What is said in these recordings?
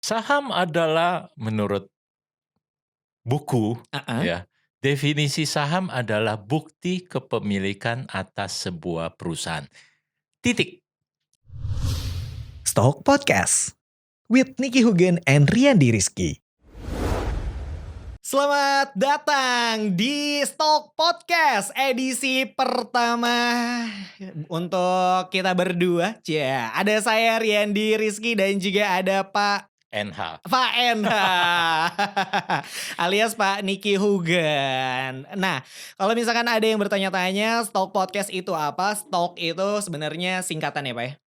Saham adalah menurut buku Heeh. ya, definisi saham adalah bukti kepemilikan atas sebuah perusahaan. Titik. Stock Podcast with Nicky Hugen and Riyandi Rizky. Selamat datang di Stock Podcast edisi pertama untuk kita berdua. Ada saya Riyandi Rizky dan juga ada NH. Pak NH alias Pak Nicky Hugen. Nah, kalau misalkan ada yang bertanya-tanya Stock Podcast itu apa? Stock itu sebenarnya singkatan ya Pak ya? Ya,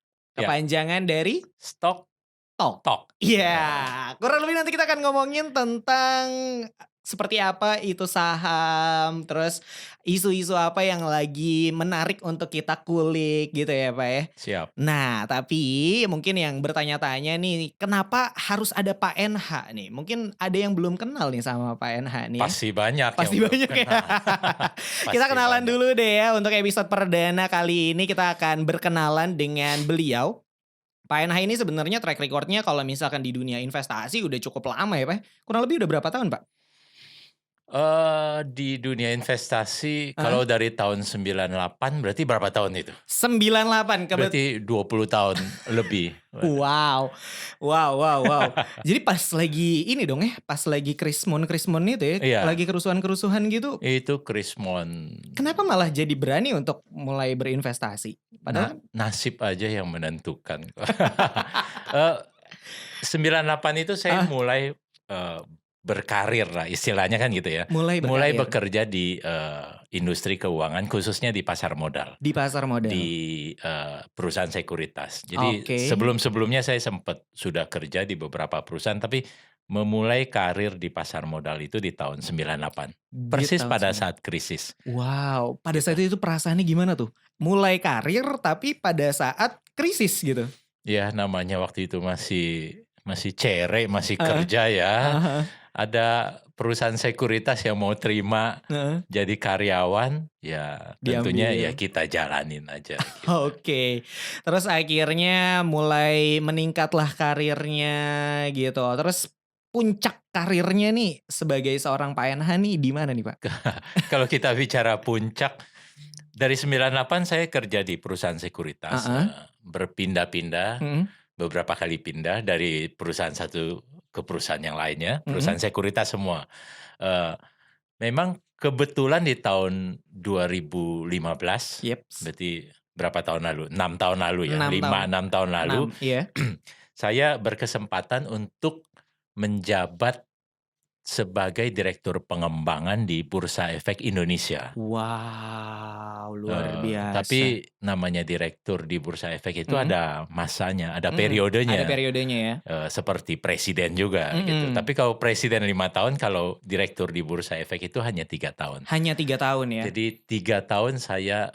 Kepanjangan dari stock Talk. talk. Iya, kurang lebih nanti kita akan ngomongin tentang seperti apa itu saham, terus isu-isu apa yang lagi menarik untuk kita kulik gitu ya Pak ya. Siap. Nah tapi mungkin yang bertanya-tanya nih, kenapa harus ada Pak NH nih? Mungkin ada yang belum kenal nih sama Pak NH nih ya. Pasti banyak yang Pasti belum banyak ya. kenal. Kita Pasti kenalan banyak. dulu deh ya untuk episode perdana kali ini kita akan berkenalan dengan beliau. Pak NH ini sebenarnya track record-nya kalau misalkan di dunia investasi udah cukup lama ya Pak, kurang lebih udah berapa tahun Pak? Di dunia investasi Heeh. kalau dari tahun 98 berarti berapa tahun itu? 98 Berarti 20 tahun lebih. wow. Wow wow wow. Jadi pas lagi ini dong ya, pas lagi krismon itu ya, Iya, lagi kerusuhan-kerusuhan gitu, itu Krismon. kenapa malah jadi berani untuk mulai berinvestasi? Padahal kan Nasib aja yang menentukan. Eee, 98 itu saya ah, mulai, berkarir lah istilahnya kan gitu ya. mulai Mulai berkarir bekerja di, industri keuangan khususnya di pasar modal, di pasar modal. di, perusahaan sekuritas. Jadi Oke, sebelum-sebelumnya saya sempat sudah kerja di beberapa perusahaan, tapi memulai karir di pasar modal itu di tahun 98, di persis tahun pada 9. saat krisis, Wow, pada gitu. saat itu perasaannya gimana tuh? Mulai karir tapi pada saat krisis gitu? Ya namanya waktu itu masih masih cere, masih Heeh, kerja ya. heeh heeh, Ada perusahaan sekuritas yang mau terima heeh, jadi karyawan, ya tentunya ya diambil. kita jalanin aja gitu. Oke, terus akhirnya mulai meningkatlah karirnya gitu. Terus puncak karirnya nih sebagai seorang Pak NH nih di mana nih Pak? Kalau kita bicara puncak, dari 98 saya kerja di perusahaan sekuritas, Heeh, berpindah-pindah, mhm, beberapa kali pindah dari perusahaan satu ke perusahaan yang lainnya, mhm, perusahaan sekuritas semua. Eee, Memang kebetulan di tahun 2015, yeps, berarti berapa tahun lalu? 6 tahun lalu ya, 6 tahun, 5, 6 tahun 6 lalu, iya. saya berkesempatan untuk menjabat sebagai direktur pengembangan di Bursa Efek Indonesia. Wow, luar biasa. Tapi namanya direktur di Bursa Efek itu Mhm, ada masanya, ada mhm, ada periodenya, periodenya ya? seperti presiden juga gitu. Mhm, Tapi kalau presiden 5 tahun, kalau direktur di Bursa Efek itu hanya 3 tahun. hanya 3 tahun ya? Jadi 3 tahun saya,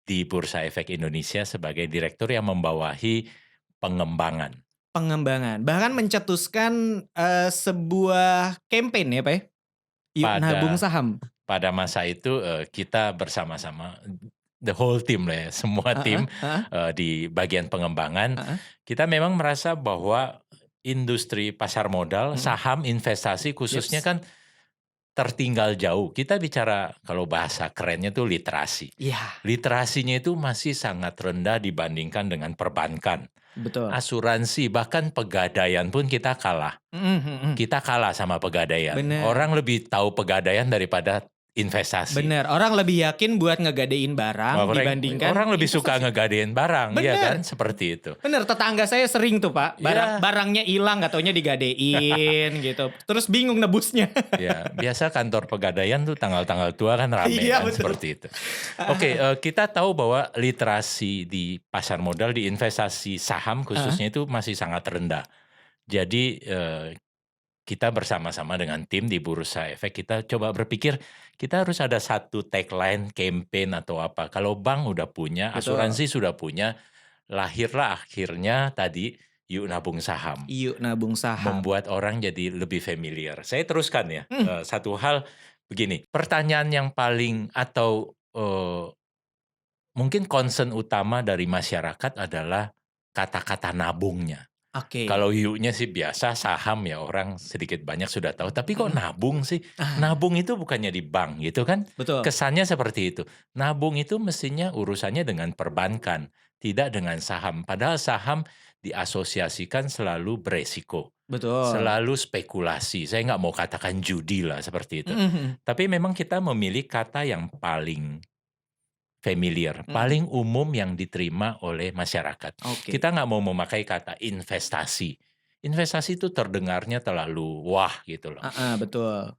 di Bursa Efek Indonesia sebagai direktur yang membawahi pengembangan. Pengembangan, bahkan mencetuskan, sebuah campaign ya, Pak, ya? Yuk nabung Pada saham. pada masa itu, kita bersama-sama, the whole team lah ya, semua Heeh tim, heeh di bagian pengembangan, heeh, kita memang merasa bahwa industri pasar modal, mhm, saham, investasi khususnya yeps. kan tertinggal jauh. Kita bicara kalau bahasa kerennya tuh literasi. Iya, Literasinya itu masih sangat rendah dibandingkan dengan perbankan, betul. asuransi, bahkan pegadaian pun kita kalah. Mhm mhm, Kita kalah sama pegadaian. bener Orang lebih tahu pegadaian daripada investasi. bener, orang lebih yakin buat ngegadein barang dibandingkan Orang lebih suka investasi. ngegadein barang, iya kan? Bener Seperti itu. bener, tetangga saya sering tuh, Pak, Iya, barangnya ilang nggak taunya digadein gitu, terus bingung nebusnya. ya biasa kantor pegadaian tuh tanggal-tanggal tua kan rame Iya kan, betul. seperti itu. Oke, kita tahu bahwa literasi di pasar modal, di investasi saham Heeh, khususnya itu masih sangat rendah. Jadi, kita bersama-sama dengan tim di Bursa Efek, kita coba berpikir, kita harus ada satu tagline, campaign atau apa. Kalau bank udah punya, betul. asuransi sudah punya, lahirlah akhirnya tadi, Yuk Nabung Saham. Yuk nabung saham. Membuat orang jadi lebih familiar. Saya teruskan ya, Mmm, satu hal begini, pertanyaan yang paling atau, mungkin concern utama dari masyarakat adalah kata-kata nabungnya. Oke. Kalau hiunya sih biasa saham ya orang sedikit banyak sudah tahu, tapi kok Mhm. nabung sih? Ah, Nabung itu bukannya di bank gitu kan? betul. Kesannya seperti itu. Nabung itu mestinya urusannya dengan perbankan, tidak dengan saham. Padahal saham diasosiasikan selalu beresiko, Betul. selalu spekulasi. Saya nggak mau katakan judi lah seperti itu. Mhm mhm. Tapi memang kita memilih kata yang paling familiar, Mhm. paling umum yang diterima oleh masyarakat. Oke. Kita nggak mau memakai kata investasi. Investasi itu terdengarnya terlalu wah gitu loh. Heeh, betul.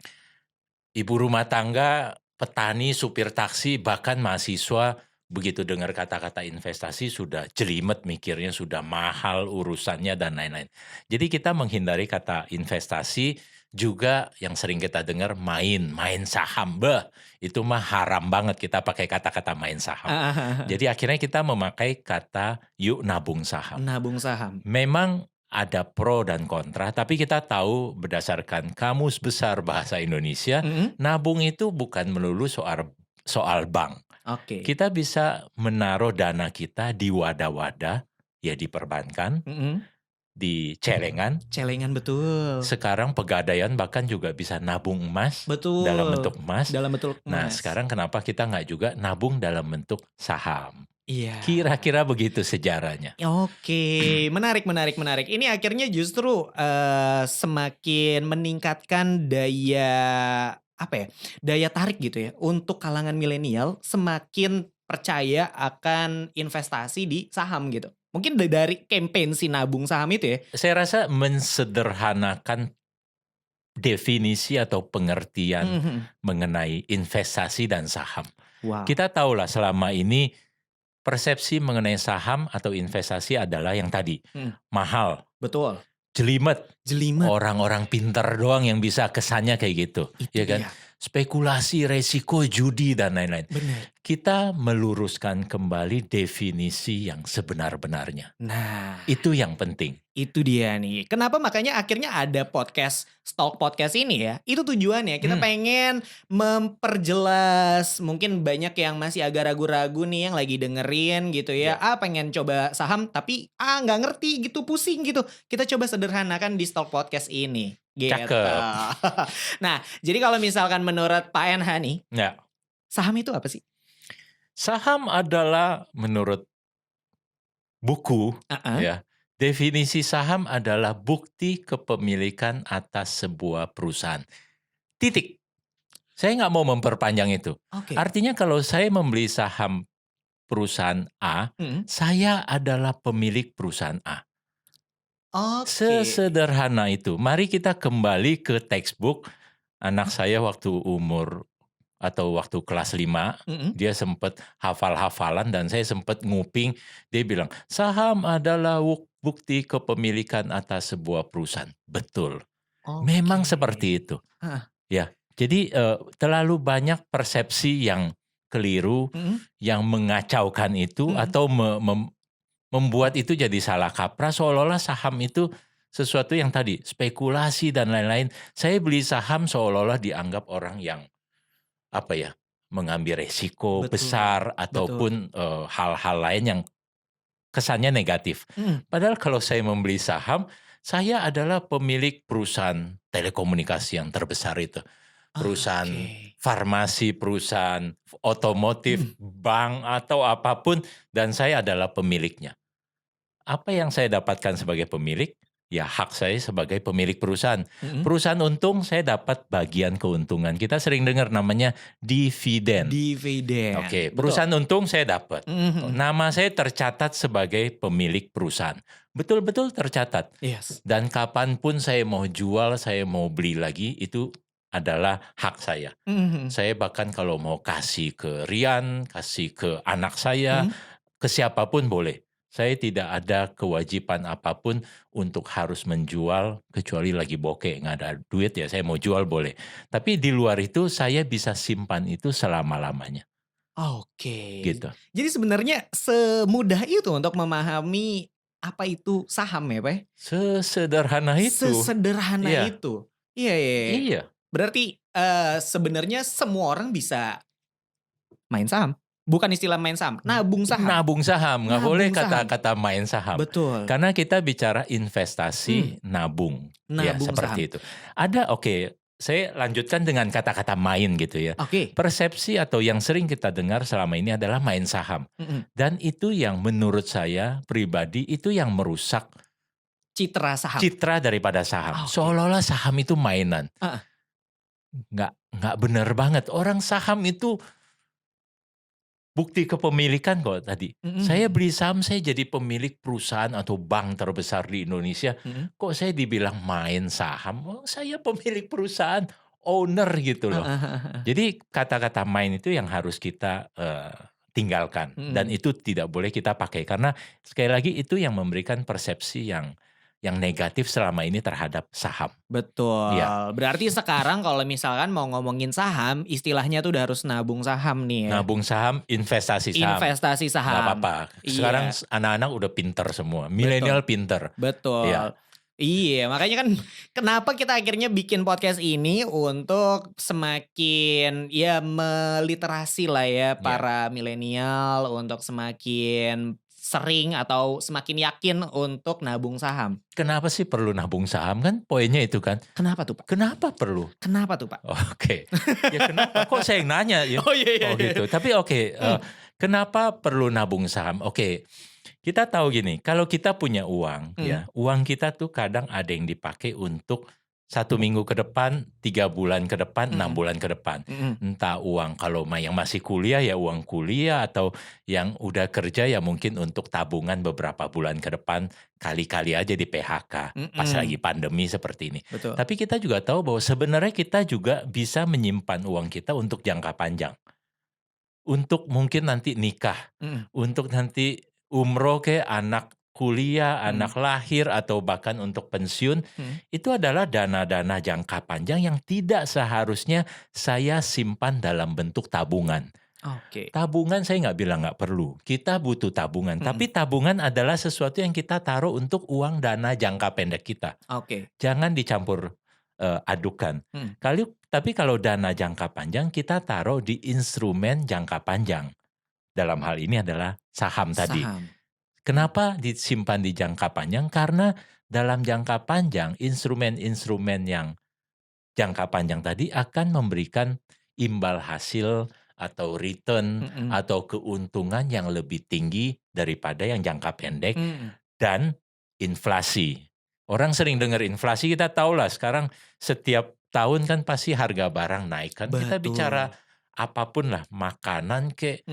Ibu rumah tangga, petani, supir taksi, bahkan mahasiswa begitu dengar kata-kata investasi sudah jelimet mikirnya, sudah mahal urusannya dan lain-lain. Jadi kita menghindari kata investasi, juga yang sering kita dengar main saham. Beh, itu mah haram banget kita pakai kata-kata main saham. Heeh heeh heeh. Jadi akhirnya kita memakai kata yuk nabung saham. Nabung saham. Memang ada pro dan kontra, tapi kita tahu berdasarkan Kamus Besar Bahasa Indonesia, Mhm. nabung itu bukan melulu soal bank. Oke. Kita bisa menaruh dana kita di wadah-wadah, ya di perbankan, Mhm. di celengan, Celengan, betul. sekarang Pegadaian bahkan juga bisa nabung emas, dalam Betul. bentuk emas. Dalam bentuk Nah, emas. sekarang kenapa kita nggak juga nabung dalam bentuk saham? Iya. Kira-kira begitu sejarahnya. Oke, menarik menarik menarik. Ini akhirnya justru, semakin meningkatkan daya, apa ya, daya tarik gitu ya, untuk kalangan milenial semakin percaya akan investasi di saham gitu. Mungkin dari campaign si nabung saham itu ya? Saya rasa mensederhanakan definisi atau Mhm pengertian mhm. mengenai investasi dan saham. Wow, Kita tahulah selama ini persepsi mengenai saham atau investasi adalah yang tadi, mhm, mahal, betul. jelimet, Jelimet, orang-orang pinter doang yang bisa kesannya kayak gitu, itu ya kan? dia, Spekulasi, resiko, judi, dan lain-lain. bener. Kita meluruskan kembali definisi yang sebenar-benarnya. Nah, Itu yang penting. itu dia nih. Kenapa makanya akhirnya ada podcast, Stalk Podcast ini ya. Itu tujuannya, kita Hmm, pengen memperjelas, mungkin banyak yang masih agak ragu-ragu nih yang lagi dengerin gitu ya. ya, Ah, pengen coba saham tapi nggak ngerti gitu, pusing gitu. Kita coba sederhanakan di Stalk Podcast ini, gitu. cakep. Nah, jadi kalau misalkan menurut Pak NH nih, Ya, saham itu apa sih? saham adalah menurut buku, Heeh. ya, definisi saham adalah bukti kepemilikan atas sebuah perusahaan. Titik. Saya nggak mau memperpanjang itu. Oke. Artinya kalau saya membeli saham perusahaan A, Mhm. saya adalah pemilik perusahaan A. Oke. Sesederhana itu. Mari kita kembali ke textbook. Anak saya waktu umur atau waktu kelas 5, Mhm. dia sempat hafal-hafalan dan saya sempat nguping, dia bilang, "Saham adalah bukti kepemilikan atas sebuah perusahaan." Betul, memang Oke. seperti itu, Heeh. ya. Jadi, terlalu banyak persepsi yang keliru, Mhm. yang mengacaukan itu Mhm. atau membuat itu jadi salah kaprah seolah-olah saham itu sesuatu yang tadi, spekulasi dan lain-lain. Saya beli saham seolah-olah dianggap orang yang apa ya, mengambil resiko Betul, besar betul. ataupun, hal-hal lain yang kesannya negatif. Mhm. Padahal kalau saya membeli saham, saya adalah pemilik perusahaan telekomunikasi yang terbesar itu, Oke. perusahaan farmasi, perusahaan otomotif, Mhm. bank, atau apapun, dan saya adalah pemiliknya. Apa yang saya dapatkan sebagai pemilik? Ya hak saya sebagai pemilik perusahaan. Mhm. Perusahaan untung, saya dapat bagian keuntungan. Kita sering dengar namanya dividen. Dividen, Oke, betul. perusahaan untung saya dapat. Mhm mhm. Nama saya tercatat sebagai pemilik perusahaan. Betul-betul tercatat. Yes. Dan kapanpun saya mau jual, saya mau beli lagi, itu adalah hak saya. Mhm mhm. Saya bahkan kalau mau kasih ke Rian, kasih ke anak saya, Mhm. ke siapapun boleh. Saya tidak ada kewajiban apapun untuk harus menjual, kecuali lagi bokeh, nggak ada duit ya saya mau jual boleh. Tapi di luar itu saya bisa simpan itu selama-lamanya, Oke. gitu. Jadi sebenarnya semudah itu untuk memahami apa itu saham ya, Pak, ya? Sesederhana itu. Sesederhana Iya, itu. Iya iya iya. iya, Berarti, sebenarnya semua orang bisa main saham? Bukan istilah main saham, nabung saham. Nabung saham, nggak boleh Nabung saham. kata-kata main saham. Betul. Karena kita bicara investasi nabung, ya Nabung saham. seperti itu. Ada saya lanjutkan dengan kata-kata main gitu ya. Oke. Persepsi atau yang sering kita dengar selama ini adalah main saham. Dan itu yang menurut saya pribadi itu yang merusak Citra saham. citra daripada saham. Oke. Seolah-olah saham itu mainan. Nggak benar banget. Orang saham itu bukti kepemilikan kok tadi. Saya beli saham, saya jadi pemilik perusahaan atau bank terbesar di Indonesia. Kok saya dibilang main saham? Oh, saya pemilik perusahaan, owner gitu loh. Jadi kata-kata main itu yang harus kita tinggalkan. Dan itu tidak boleh kita pakai. Karena sekali lagi itu yang memberikan persepsi yang negatif selama ini terhadap saham. Betul. Iya. Berarti sekarang kalau misalkan mau ngomongin saham, istilahnya tuh udah harus nabung saham nih ya. Nabung saham, investasi saham. Investasi saham. Nggak apa-apa. Sekarang Iya. anak-anak udah pinter semua. Milenial pinter. Betul. Iya. Iya, makanya kan kenapa kita akhirnya bikin podcast ini untuk semakin ya meliterasi lah ya para milenial untuk semakin sering atau semakin yakin untuk nabung saham. Kenapa sih perlu nabung saham kan? Poinnya itu kan. Kenapa tuh, Pak? Kenapa perlu? Kenapa tuh, Pak? Oke. Ya kenapa? Kok saya yang nanya ya? Oh iya. Gitu. Tapi kenapa perlu nabung saham? Oke. Kita tahu gini, kalau kita punya uang ya, uang kita tuh kadang ada yang dipakai untuk 1 minggu ke depan, 3 bulan ke depan, 6 bulan ke depan. Entah uang kalau yang masih kuliah ya uang kuliah, atau yang udah kerja ya mungkin untuk tabungan beberapa bulan ke depan, kali-kali aja di PHK pas lagi pandemi seperti ini. Betul. Tapi kita juga tahu bahwa sebenarnya kita juga bisa menyimpan uang kita untuk jangka panjang. Untuk mungkin nanti nikah, untuk nanti umroh ke anak kuliah, anak lahir, atau bahkan untuk pensiun, itu adalah dana-dana jangka panjang yang tidak seharusnya saya simpan dalam bentuk tabungan. Oke. Tabungan saya nggak bilang nggak perlu, kita butuh tabungan. Tapi tabungan adalah sesuatu yang kita taruh untuk uang dana jangka pendek kita. Oke. Jangan dicampur adukan. Tapi kalau dana jangka panjang kita taruh di instrumen jangka panjang. Dalam hal ini adalah saham tadi. Kenapa disimpan di jangka panjang? Karena dalam jangka panjang, instrumen-instrumen yang jangka panjang tadi akan memberikan imbal hasil atau return atau keuntungan yang lebih tinggi daripada yang jangka pendek dan inflasi. Orang sering dengar inflasi, kita tahu lah sekarang setiap tahun kan pasti harga barang naik kan. Kita bicara apapun lah, makanan kek,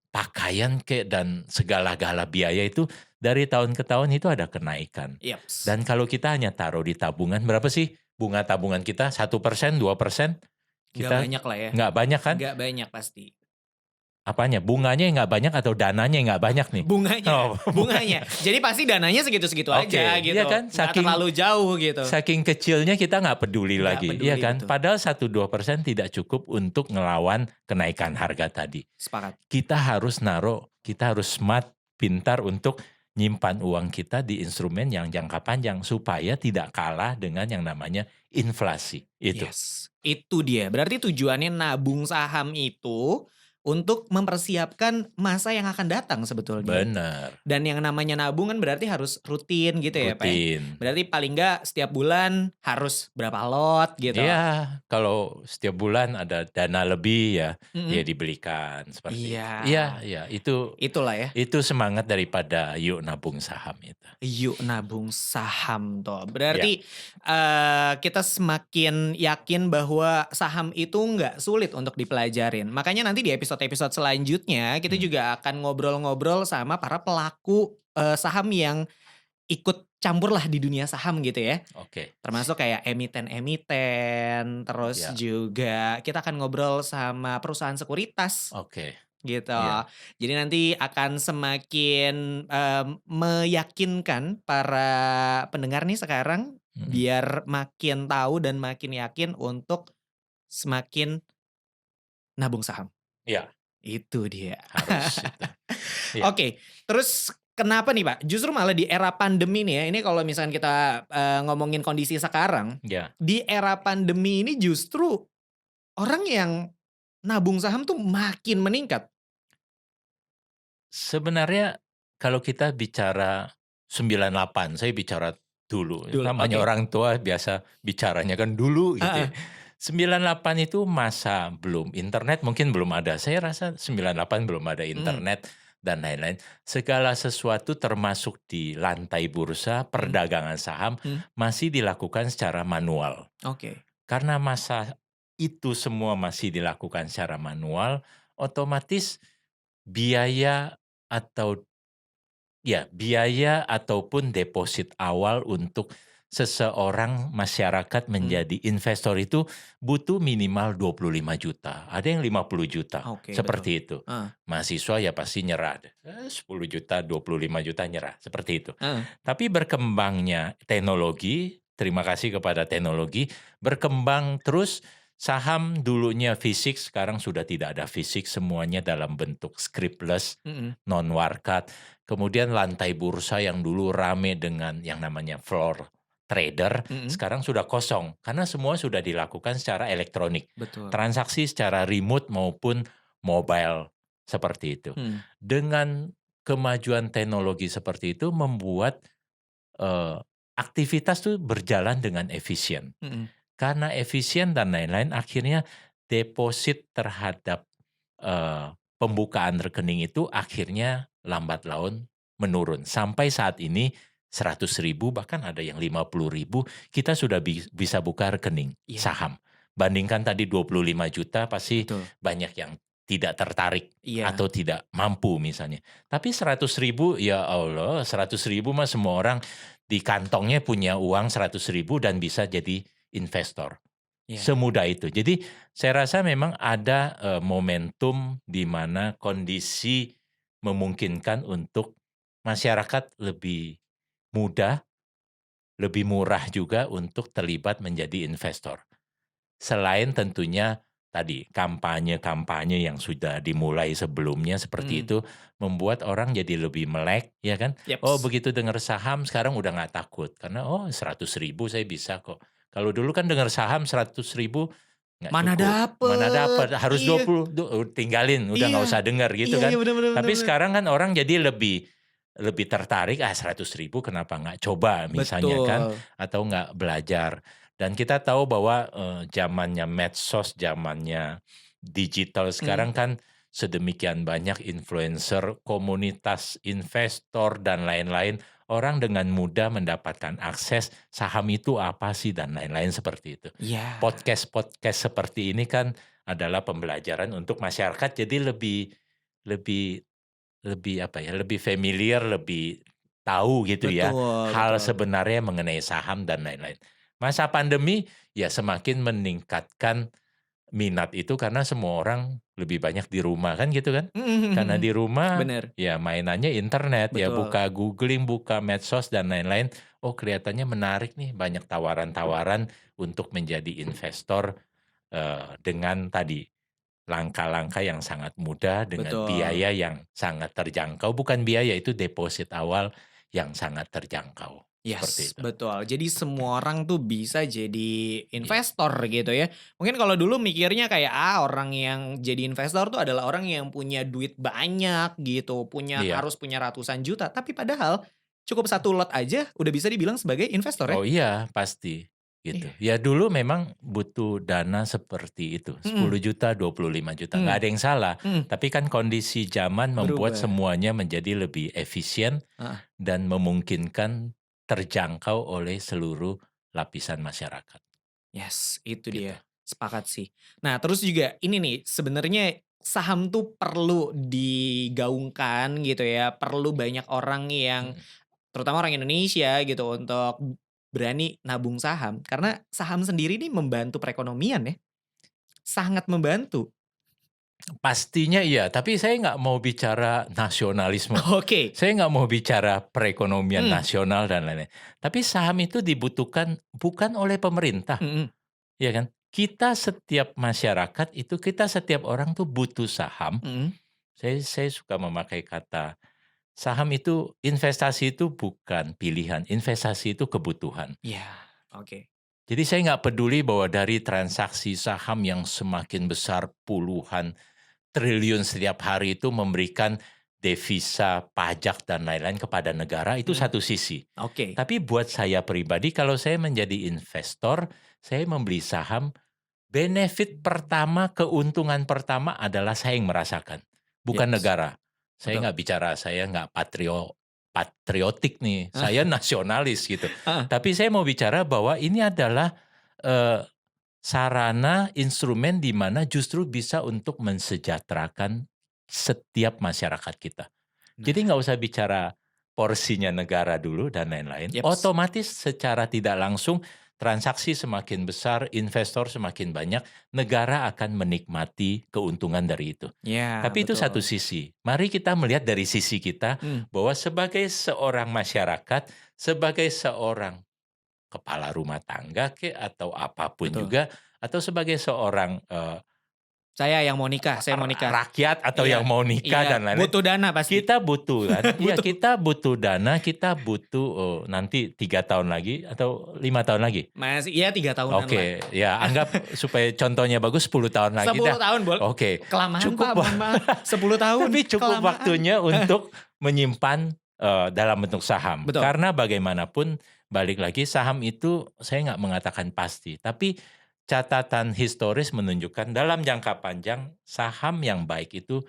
pakaian kek, dan segala-gala biaya itu dari tahun ke tahun itu ada kenaikan. Dan kalau kita hanya taruh di tabungan, berapa sih bunga tabungan kita? 1%, 2%? Nggak banyak lah ya. Nggak banyak kan? Nggak banyak pasti. Apanya? Bunganya nggak banyak atau dananya nggak banyak nih? Bunganya. Jadi pasti dananya segitu-segitu aja gitu. Iya kan? Nggak terlalu jauh gitu. Saking kecilnya kita nggak peduli lagi. Iya kan? Betul. Padahal 1-2% tidak cukup untuk ngelawan kenaikan harga tadi. Sepakat. Kita harus smart, pintar untuk nyimpan uang kita di instrumen yang jangka panjang supaya tidak kalah dengan yang namanya inflasi. Itu dia. Berarti tujuannya nabung saham itu untuk mempersiapkan masa yang akan datang sebetulnya. Benar. Dan yang namanya nabung kan berarti harus rutin gitu ya Pak. Berarti paling nggak setiap bulan harus berapa lot gitu. Iya, kalau setiap bulan ada dana lebih ya dibelikan seperti itu. Iya, itulah ya. Itu semangat daripada yuk nabung saham itu. Yuk nabung saham toh. Berarti kita semakin yakin bahwa saham itu nggak sulit untuk dipelajarin. Makanya nanti di episode selanjutnya kita juga akan ngobrol-ngobrol sama para pelaku saham yang ikut campur lah di dunia saham gitu ya. Termasuk kayak emiten-emiten, terus juga kita akan ngobrol sama perusahaan sekuritas. Gitu. Jadi nanti akan semakin meyakinkan para pendengar nih sekarang biar makin tahu dan makin yakin untuk semakin nabung saham. Iya. Itu dia. Harus itu. Oke, terus kenapa nih Pak? Justru malah di era pandemi nih ya, ini kalau misalkan kita ngomongin kondisi sekarang, di era pandemi ini justru orang yang nabung saham tuh makin meningkat? Sebenarnya kalau kita bicara 98, saya bicara dulu, Dulu, namanya oke. orang tua biasa bicaranya kan dulu gitu ya. Heeh, 98 itu masa belum internet mungkin belum ada, saya rasa 98 belum ada mhm, internet dan lain-lain. Segala sesuatu termasuk di lantai bursa, mhm, perdagangan saham mhm, masih dilakukan secara manual. oke. Karena masa itu semua masih dilakukan secara manual, otomatis biaya atau biaya ataupun deposit awal untuk seseorang masyarakat Mhm, menjadi investor itu butuh minimal 25 juta, ada yang 50 juta, oke, betul. seperti itu. Heeh, Mahasiswa ya pasti nyerah deh, 10 juta, 25 juta nyerah, seperti itu. heeh, Tapi berkembangnya teknologi, terima kasih kepada teknologi, berkembang terus saham dulunya fisik, sekarang sudah tidak ada fisik, semuanya dalam bentuk scriptless, mhm, non warkat. Kemudian lantai bursa yang dulu rame dengan yang namanya floor trader, mhm, sekarang sudah kosong karena semua sudah dilakukan secara elektronik. betul. Transaksi secara remote maupun mobile, seperti itu. Mhm, Dengan kemajuan teknologi seperti itu membuat, eee, aktivitas tuh berjalan dengan efisien. mhm, Karena efisien dan lain-lain akhirnya deposit terhadap, pembukaan rekening itu akhirnya lambat laun menurun. Sampai saat ini 100 ribu bahkan ada yang 50 ribu kita sudah bisa buka rekening iya, saham. Bandingkan tadi 25 juta pasti betul. banyak yang tidak tertarik Iya, atau tidak mampu misalnya. Tapi 100 ribu ya Allah 100 ribu mah semua orang di kantongnya punya uang 100 ribu dan bisa jadi investor, iya, semudah itu. Jadi saya rasa memang ada, momentum di mana kondisi memungkinkan untuk masyarakat lebih mudah, lebih murah juga untuk terlibat menjadi investor. Selain tentunya tadi kampanye-kampanye yang sudah dimulai sebelumnya seperti mhm, itu, membuat orang jadi lebih melek, ya kan. Oh yeps. begitu dengar saham sekarang udah nggak takut, karena, "Oh 100 ribu saya bisa kok." Kalau dulu kan dengar saham 100 ribu nggak Mana cukup, mana dapet, dapat, harus iya, 20 tinggalin, udah iya, nggak usah dengar gitu iya iya, kan. bener bener bener Tapi bener. sekarang kan orang jadi lebih lebih tertarik, 100 ribu kenapa nggak coba misalnya kan, Betul, atau nggak belajar. Dan kita tahu bahwa, zamannya medsos, zamannya digital mhm, sekarang kan sedemikian banyak influencer, komunitas investor, dan lain-lain. Orang dengan mudah mendapatkan akses saham itu apa sih dan lain-lain seperti itu. iya, Podcast-podcast seperti ini kan adalah pembelajaran untuk masyarakat jadi lebih lebih lebih apa ya, lebih familiar, lebih tahu gitu ya, betul hal betul. sebenarnya mengenai saham dan lain-lain. Masa pandemi ya semakin meningkatkan minat itu karena semua orang lebih banyak di rumah kan gitu kan. Mhm mhm Karena mhm. di rumah Bener, ya mainannya internet, ya betul. buka googling, buka medsos dan lain-lain, oh kelihatannya menarik nih banyak tawaran-tawaran untuk menjadi investor, dengan tadi langkah-langkah yang sangat mudah dengan Betul. biaya yang sangat terjangkau, bukan biaya itu deposit awal yang sangat terjangkau, seperti Yes, itu. betul. Jadi semua orang tuh bisa jadi Iya investor gitu ya. Mungkin kalau dulu mikirnya kayak, orang yang jadi investor tuh adalah orang yang punya duit banyak gitu, iya. harus punya ratusan juta. Tapi padahal cukup satu lot aja udah bisa dibilang sebagai investor ya? Oh iya, pasti, Iya. gitu. Ya dulu memang butuh dana seperti itu, sepuluh Mhm, juta, 25 juta, nggak mhm, ada yang salah. mhm. Tapi kan kondisi zaman membuat Berubah. semuanya menjadi lebih efisien Heeh. dan memungkinkan terjangkau oleh seluruh lapisan masyarakat, Yes, itu gitu. dia. Sepakat sih. Nah, terus juga ini nih, sebenarnya saham tuh perlu digaungkan gitu ya, perlu banyak orang yang Mhm. terutama orang Indonesia gitu untuk berani nabung saham. Karena saham sendiri nih membantu perekonomian ya, sangat membantu. Pastinya iya, tapi saya nggak mau bicara nasionalisme. Oke, Saya nggak mau bicara perekonomian mhm, nasional dan lain-lain. Tapi saham itu dibutuhkan bukan oleh pemerintah, mhm, ya kan? Kita setiap masyarakat itu, kita setiap orang tuh butuh saham. mhm. Saya suka memakai kata, saham itu investasi itu bukan pilihan, investasi itu kebutuhan. Iya, oke. Jadi saya nggak peduli bahwa dari transaksi saham yang semakin besar puluhan triliun setiap hari itu memberikan devisa, pajak, dan lain-lain kepada negara, itu Mhm. satu sisi. Oke. Tapi buat saya pribadi, kalau saya menjadi investor, saya membeli saham, benefit pertama, keuntungan pertama adalah saya yang merasakan, bukan Yes, negara. Saya betul. nggak bicara, saya nggak patriotik nih, saya nasionalis gitu. Heeh. Tapi saya mau bicara bahwa ini adalah eh, sarana, instrumen di mana justru bisa untuk mensejahterakan setiap masyarakat kita. Jadi Nah, nggak usah bicara porsinya negara dulu dan lain-lain, yeps. otomatis secara tidak langsung transaksi semakin besar, investor semakin banyak, negara akan menikmati keuntungan dari itu. Ya, Tapi itu satu betul. sisi. Mari kita melihat dari sisi kita Mhm, bahwa sebagai seorang masyarakat, sebagai seorang kepala rumah tangga kek atau apapun betul. juga, atau sebagai seorang, Saya mau nikah. rakyat atau yang Iya mau nikah iya, dan lain-lain, butuh dana pasti. kita butuh kan, iya Butuh. kita butuh dana, kita butuh, nanti 3 tahun lagi atau 5 tahun lagi? Masih iya 3 tahunan lah. Oke, ya anggap supaya contohnya bagus 10 tahun lagi 10 dah. tahun Oke, kelamaan Pak, cukup mohon maaf. 10 tahun, tapi cukup kelamaan. waktunya untuk menyimpan, dalam bentuk saham. Betul. Karena bagaimanapun balik lagi saham itu saya nggak mengatakan pasti, tapi catatan historis menunjukkan dalam jangka panjang saham yang baik itu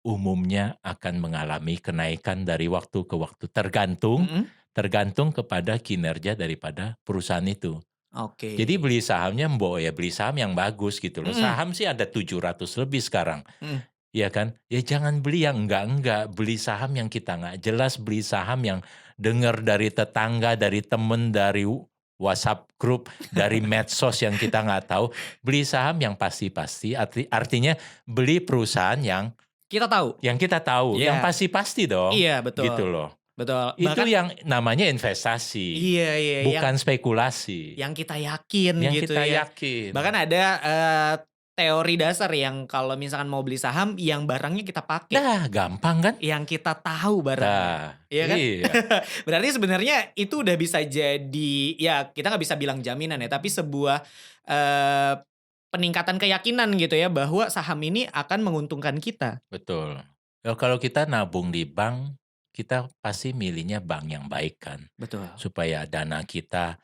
umumnya akan mengalami kenaikan dari waktu ke waktu, tergantung Mhm. tergantung kepada kinerja daripada perusahaan itu. Oke. Jadi beli sahamnya mbok ya beli saham yang bagus gitu loh. Mhm Saham sih ada 700 lebih sekarang, mhm. ya kan? Ya jangan beli yang enggak, beli saham yang kita nggak jelas, beli saham yang dengar dari tetangga, dari temen, dari WhatsApp grup, dari medsos yang kita nggak tahu. Beli saham yang pasti-pasti, artinya beli perusahaan Kita tahu. yang kita tahu, yang Iya pasti-pasti dong, iya, betul gitu loh. betul. Itu Bahkan yang namanya investasi, iya iya, bukan spekulasi, yang kita yakin yang gitu kita ya. Bahkan yakin. ada, teori dasar yang kalau misalkan mau beli saham, yang barangnya kita pakai, Dah gampang kan? yang kita tahu barangnya, Dah, iya kan? iya, Berarti sebenarnya itu udah bisa jadi ya kita nggak bisa bilang jaminan ya, tapi sebuah, eee, peningkatan keyakinan gitu ya, bahwa saham ini akan menguntungkan kita. betul. Ya kalau kita nabung di bank, kita pasti milihnya bank yang baik kan, Betul, supaya dana kita,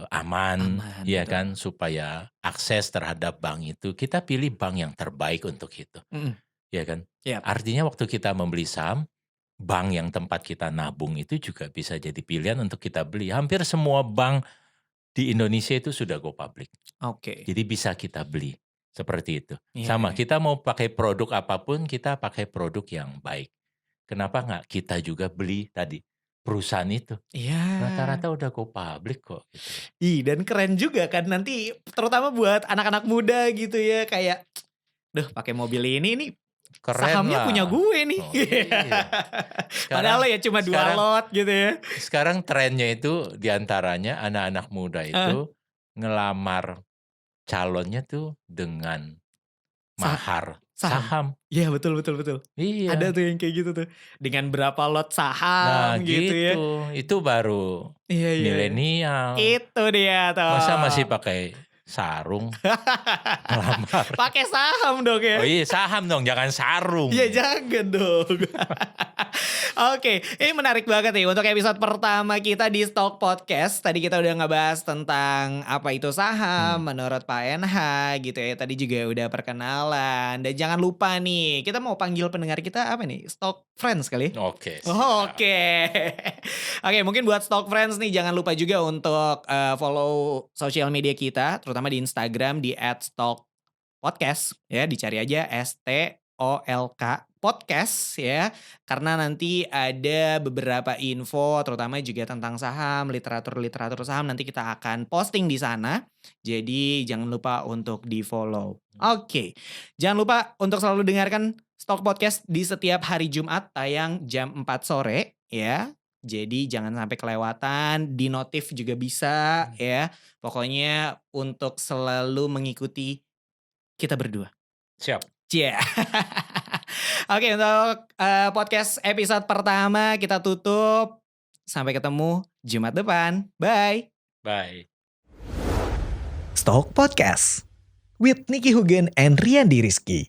aman, aman, ya betul. kan, supaya akses terhadap bank itu, kita pilih bank yang terbaik untuk itu, Mhm, ya kan. iya. Artinya waktu kita membeli saham, bank yang tempat kita nabung itu juga bisa jadi pilihan untuk kita beli. Hampir semua bank di Indonesia itu sudah go public. Oke. Jadi bisa kita beli, seperti itu. Iya Sama, iya. kita mau pakai produk apapun, kita pakai produk yang baik. Kenapa nggak kita juga beli tadi, perusahaan itu. Iya. Rata-rata udah go public kok, gitu loh. Dan keren juga kan nanti terutama buat anak-anak muda gitu ya, kayak, "Duh pakai mobil ini nih, Keren sahamnya punya lah. gue nih." Oh iya. Padahal Sekarang ya cuma 2 sekarang lot gitu ya. sekarang trennya itu diantaranya anak-anak muda Heeh, itu ngelamar calonnya tuh dengan sa mahar saham. saham. Iya betul betul betul. Ada Iya. tuh yang kayak gitu tuh. Dengan berapa lot Nah saham gitu ya. gitu, itu baru Iya iya iya. milenial. Itu dia Masa masih tuh. pakai sarung ngelamar? Pakai saham dong Oh ya. iya saham dong, jangan sarung. Ya jangan dong. Oke, ini menarik banget nih untuk episode pertama kita di Stock Podcast. Tadi kita udah ngebahas tentang apa itu Hmm, saham menurut Pak NH gitu ya. Tadi juga udah perkenalan. Dan jangan lupa nih, kita mau panggil pendengar kita apa nih? Stock Friends kali? oke Oh, siap. oke. Oke, mungkin buat Stock Friends nih jangan lupa juga untuk follow sosial media kita, terutama di Instagram di @stockpodcast ya, dicari aja STOLK podcast ya. Karena nanti ada beberapa info terutama juga tentang saham, literatur-literatur saham nanti kita akan posting di sana. Jadi jangan lupa untuk di-follow. Oke. Jangan lupa untuk selalu dengarkan Stock Podcast di setiap hari Jumat tayang jam 4 sore ya. Jadi jangan sampai kelewatan, di notif juga bisa ya. Pokoknya untuk selalu mengikuti kita berdua. Siap. Cia. Oke untuk, podcast episode pertama kita tutup. Sampai ketemu Jumat depan. Bye. Bye. Stock Podcast with Nicky Hugen and Rian Rizky.